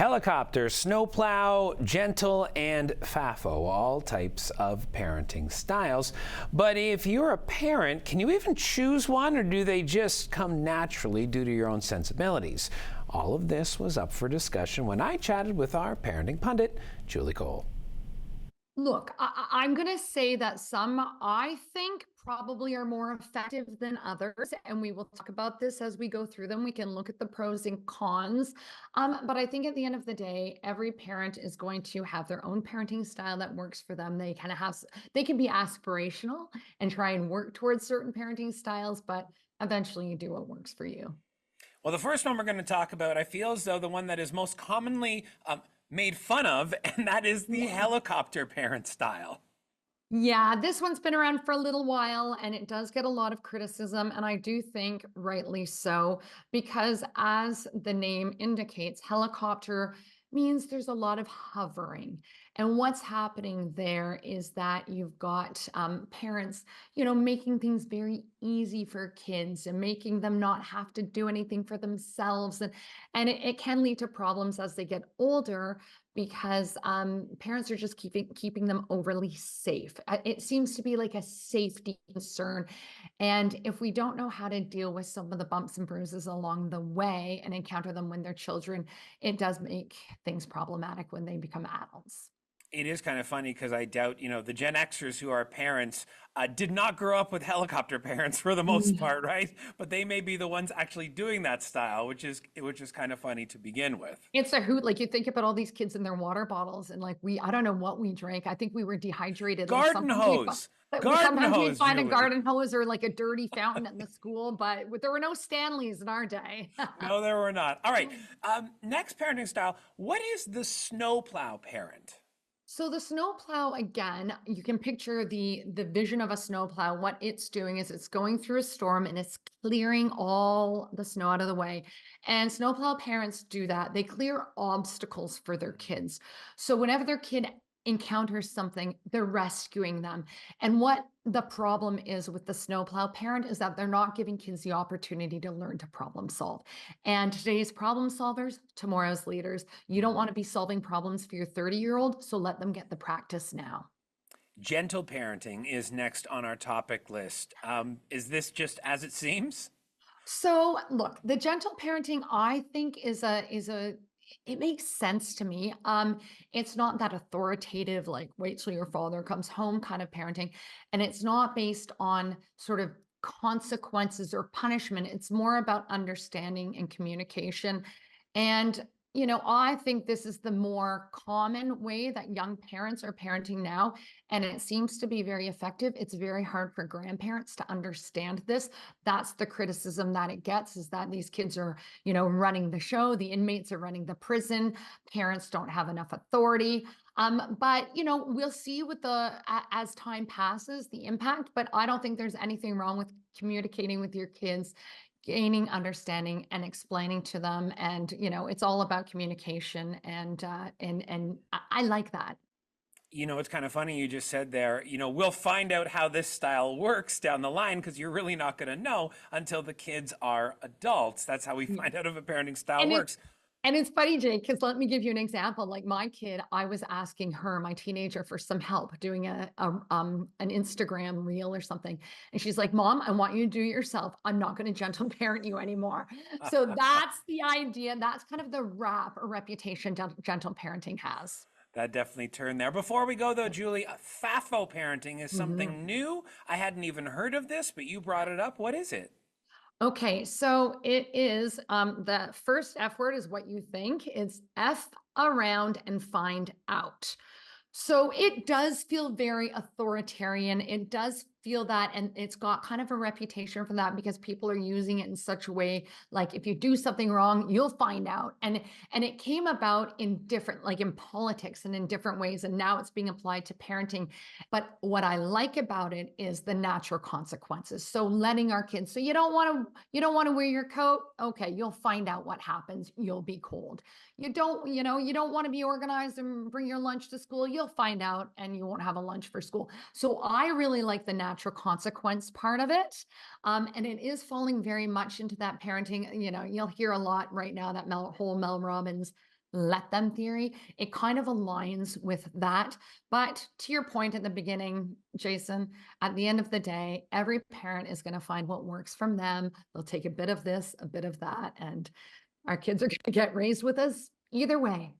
Helicopter, snowplow, gentle, and FAFO, all types of parenting styles. But if you're a parent, can you even choose one, or do they just come naturally due to your own sensibilities? All of this was up for discussion when I chatted with our parenting pundit, Julie Cole. Look, I'm going to say that some, I think, probably are more effective than others. And we will talk about this as we go through them. We can look at the pros and cons. But I think at the end of the day, every parent is going to have their own parenting style that works for them. They kind of have, they can be aspirational and try and work towards certain parenting styles, but eventually you do what works for you. Well, the first one we're going to talk about, I feel as though the one that is most commonly made fun of, and that is the helicopter parent style. Yeah, this one's been around for a little while and it does get a lot of criticism, and I do think rightly so, because as the name indicates, helicopter means there's a lot of hovering. And what's happening there is that you've got parents, making things very easy for kids and making them not have to do anything for themselves. And it can lead to problems as they get older, because parents are just keeping them overly safe. It seems to be like a safety concern. And if we don't know how to deal with some of the bumps and bruises along the way and encounter them when they're children, it does make things problematic when they become adults. It is kind of funny because I doubt, the Gen Xers who are parents did not grow up with helicopter parents for the most part, right? But they may be the ones actually doing that style, which is kind of funny to begin with. It's a hoot. Like, you think about all these kids in their water bottles, and like I don't know what we drank. I think we were dehydrated. Garden hose. Sometimes we'd find a garden hose or like a dirty fountain in the school, but there were no Stanleys in our day. No, there were not. All right. Next parenting style. What is the snowplow parent? So the snowplow, again, you can picture the vision of a snowplow. What it's doing is it's going through a storm and it's clearing all the snow out of the way. And snowplow parents do that. They clear obstacles for their kids. So whenever their kid encounters something, they're rescuing them. And what the problem is with the snowplow parent is that they're not giving kids the opportunity to learn to problem solve. And today's problem solvers, tomorrow's leaders. You don't want to be solving problems for your 30-year-old, so let them get the practice now. Gentle parenting is next on our topic list. Is this just as it seems? So look, the gentle parenting, I think, it makes sense to me. It's not that authoritative, like wait till your father comes home kind of parenting. And it's not based on sort of consequences or punishment. It's more about understanding and communication. And I think this is the more common way that young parents are parenting now, and it seems to be very effective. It's very hard for grandparents to understand this. That's the criticism that it gets, is that these kids are, running the show. The inmates are running the prison. Parents don't have enough authority. But we'll see with as time passes, the impact, but I don't think there's anything wrong with communicating with your kids, gaining understanding and explaining to them. And, it's all about communication, and I like that. It's kind of funny you just said there, we'll find out how this style works down the line, because you're really not going to know until the kids are adults. That's how we find out if a parenting style works. And it's funny, Jake, because let me give you an example. Like my kid, I was asking her, my teenager, for some help doing an Instagram reel or something. And she's like, Mom, I want you to do it yourself. I'm not going to gentle parent you anymore. So that's the idea. That's kind of the rap or reputation gentle parenting has. That definitely turned there. Before we go, though, Julie, FAFO parenting is something new. I hadn't even heard of this, but you brought it up. What is it? Okay, so it is, the first F word is what you think. It's F around and find out. So it does feel very authoritarian. It does feel that, and it's got kind of a reputation for that, because people are using it in such a way, like if you do something wrong, you'll find out. And it came about in different, like in politics and in different ways, and now it's being applied to parenting. But what I like about it is the natural consequences. So letting our kids, so you don't want to wear your coat. Okay, you'll find out what happens. You'll be cold. You don't want to be organized and bring your lunch to school. You'll find out and you won't have a lunch for school. So I really like the natural consequence part of it. And it is falling very much into that parenting. You'll hear a lot right now, that whole Mel Robbins let them theory, it kind of aligns with that. But to your point at the beginning, Jason, at the end of the day, every parent is going to find what works from them. They'll take a bit of this, a bit of that, and our kids are going to get raised with us either way.